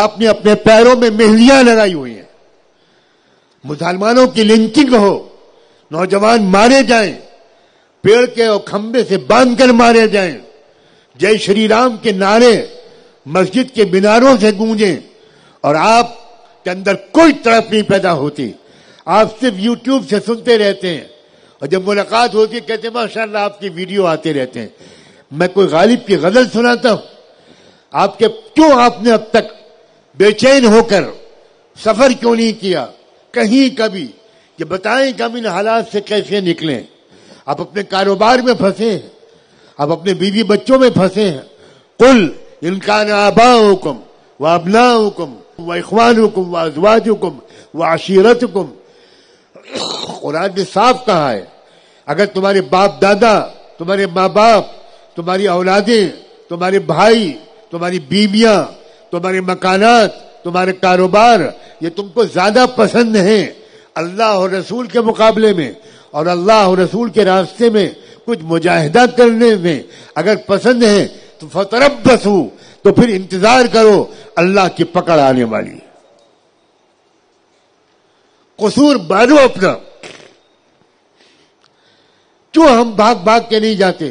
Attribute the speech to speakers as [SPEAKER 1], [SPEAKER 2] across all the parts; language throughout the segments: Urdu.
[SPEAKER 1] آپ نے اپنے پیروں میں مہلیاں لگائی ہوئی ہیں. مسلمانوں کی لنچنگ ہو, نوجوان مارے جائیں, پیڑ کے اور کھمبے سے باندھ کر مارے جائیں, جے شری رام کے نعرے مسجد کے میناروں سے گونجیں, اور آپ کے اندر کوئی تڑپ نہیں پیدا ہوتی. آپ صرف یوٹیوب سے سنتے رہتے ہیں, اور جب ملاقات ہوتی ہے کہتے ہیں ماشاءاللہ آپ کی ویڈیو آتے رہتے ہیں. میں کوئی غالب کی غزل سناتا ہوں؟ کیوں آپ نے اب تک بے چین ہو کر سفر کیوں نہیں کیا کہیں کبھی کہ بتائیں کہ ہم ان حالات سے کیسے نکلیں؟ آپ اپنے کاروبار میں پھنسے ہیں, آپ اپنے بیوی بچوں میں پھنسے ہیں. قل ان کان آباؤکم وابناؤکم واخوانکم وازواجکم وعشیرتکم. قرآن نے صاف کہا ہے اگر تمہارے باپ دادا, تمہارے ماں باپ, تمہاری اولادیں, تمہارے بھائی, تمہاری بیویاں, تمہارے مکانات, تمہارے کاروبار یہ تم کو زیادہ پسند ہیں اللہ اور رسول کے مقابلے میں, اور اللہ اور رسول کے راستے میں کچھ مجاہدہ کرنے میں اگر پسند ہے تو فتربصوا, تو پھر انتظار کرو, اللہ کی پکڑ آنے والی ہے. قصور مانو اپنا. کیوں ہم بھاگ بھاگ کے نہیں جاتے؟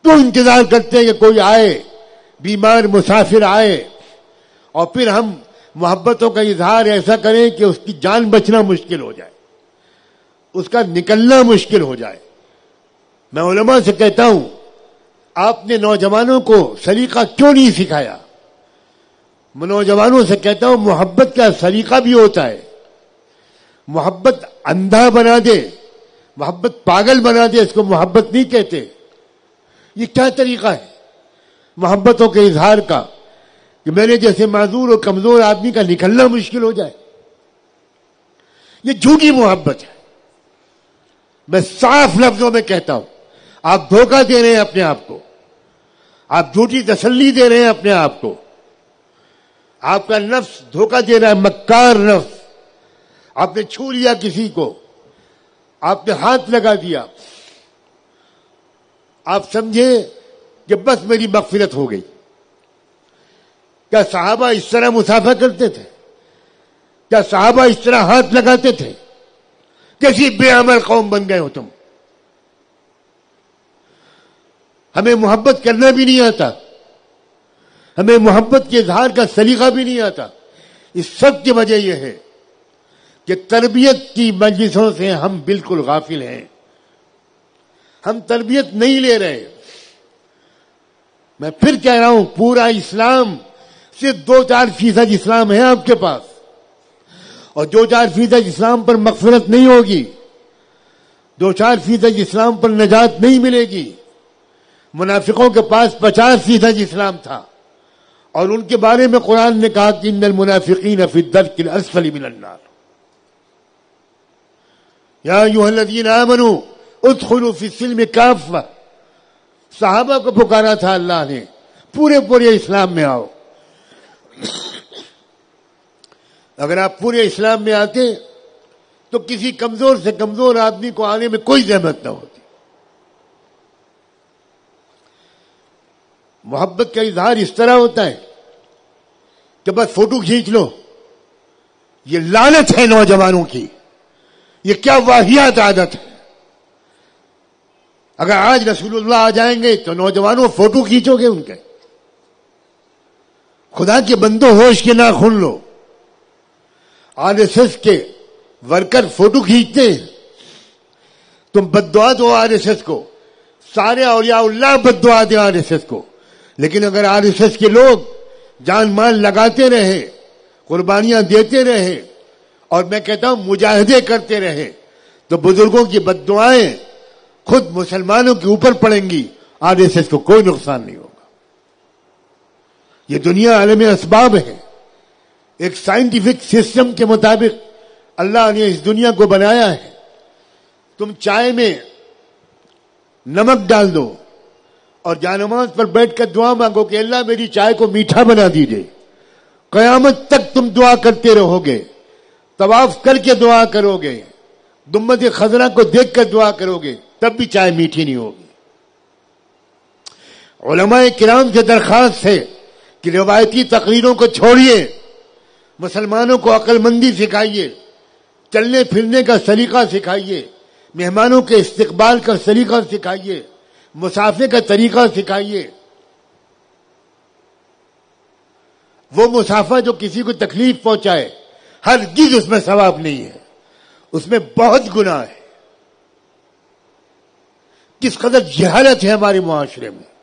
[SPEAKER 1] کیوں انتظار کرتے ہیں کہ کوئی آئے, بیمار مسافر آئے, اور پھر ہم محبتوں کا اظہار ایسا کریں کہ اس کی جان بچنا مشکل ہو جائے, اس کا نکلنا مشکل ہو جائے. میں علماء سے کہتا ہوں آپ نے نوجوانوں کو سلیقہ کیوں نہیں سکھایا؟ میں نوجوانوں سے کہتا ہوں محبت کا سلیقہ بھی ہوتا ہے. محبت اندھا بنا دے, محبت پاگل بنا دے, اس کو محبت نہیں کہتے. یہ کیا طریقہ ہے محبتوں کے اظہار کا کہ میرے جیسے معذور اور کمزور آدمی کا نکلنا مشکل ہو جائے؟ یہ جھوٹی محبت ہے. میں صاف لفظوں میں کہتا ہوں آپ دھوکہ دے رہے ہیں اپنے آپ کو, آپ جھوٹی تسلی دے رہے ہیں اپنے آپ کو. آپ کا نفس دھوکہ دے رہا ہے, مکار نفس. آپ نے چھو لیا کسی کو, آپ نے ہاتھ لگا دیا, آپ سمجھے کہ بس میری مغفرت ہو گئی. کیا صحابہ اس طرح مسافہ کرتے تھے؟ کیا صحابہ اس طرح ہاتھ لگاتے تھے؟ کیسی بے عمل قوم بن گئے ہو تم. ہمیں محبت کرنا بھی نہیں آتا, ہمیں محبت کے اظہار کا سلیقہ بھی نہیں آتا. اس سب کی وجہ یہ ہے کہ تربیت کی مجلسوں سے ہم بالکل غافل ہیں, ہم تربیت نہیں لے رہے. میں پھر کہہ رہا ہوں پورا اسلام صرف 2-4% اسلام ہے آپ کے پاس, اور 2-4% اسلام پر مغفرت نہیں ہوگی, 2-4% اسلام پر نجات نہیں ملے گی. منافقوں کے پاس 50% اسلام تھا, اور ان کے بارے میں قرآن نے کہا کہ ان المنافقین فی الدرک الاسفل من النار. یا ایھا الذین آمنوا ادخلوا فی السلم کافہ. صحابہ کو پکارا تھا اللہ نے, پورے اسلام میں آؤ. اگر آپ پورے اسلام میں آتے تو کسی کمزور سے کمزور آدمی کو آنے میں کوئی زحمت نہ ہوتی. محبت کا اظہار اس طرح ہوتا ہے کہ بس فوٹو کھینچ لو. یہ لعنت ہے نوجوانوں کی, یہ کیا واہیات عادت ہے. اگر آج رسول اللہ آ جائیں گے تو نوجوانوں فوٹو کھینچو گے ان کے. خدا کے بندو ہوش کے ناخن لو. RSS کے ورکر فوٹو کھینچتے ہیں, تم بد دعا دو RSS کو, سارے اولیاء اللہ بد دعا دیں RSS کو. لیکن اگر RSS کے لوگ جان مال لگاتے رہے, قربانیاں دیتے رہے, اور میں کہتا ہوں مجاہدے کرتے رہے, تو بزرگوں کی بد دعائیں خود مسلمانوں کے اوپر پڑیں گی, RSS کو کوئی نقصان نہیں ہوگا. یہ دنیا عالم اسباب ہے. ایک سائنٹیفک سسٹم کے مطابق اللہ نے اس دنیا کو بنایا ہے. تم چائے میں نمک ڈال دو اور جانماز پر بیٹھ کر دعا مانگو کہ اللہ میری چائے کو میٹھا بنا دیجئے, قیامت تک تم دعا کرتے رہو گے. طواف کر کے دعا کرو گے, گنبد خضرا کو دیکھ کر دعا کرو گے, تب بھی چائے میٹھی نہیں ہوگی. علماء کرام سے درخواست ہے کہ روایتی تقریروں کو چھوڑیے، مسلمانوں کو عقل مندی سکھائیے، چلنے پھرنے کا سلیقہ سکھائیے، مہمانوں کے استقبال کا سلیقہ سکھائیے، مسافر کا طریقہ سکھائیے۔ وہ مسافر جو کسی کو تکلیف پہنچائے، ہرگز اس میں ثواب نہیں ہے، اس میں بہت گناہ ہے۔ کس قدر جہالت ہے ہمارے معاشرے میں۔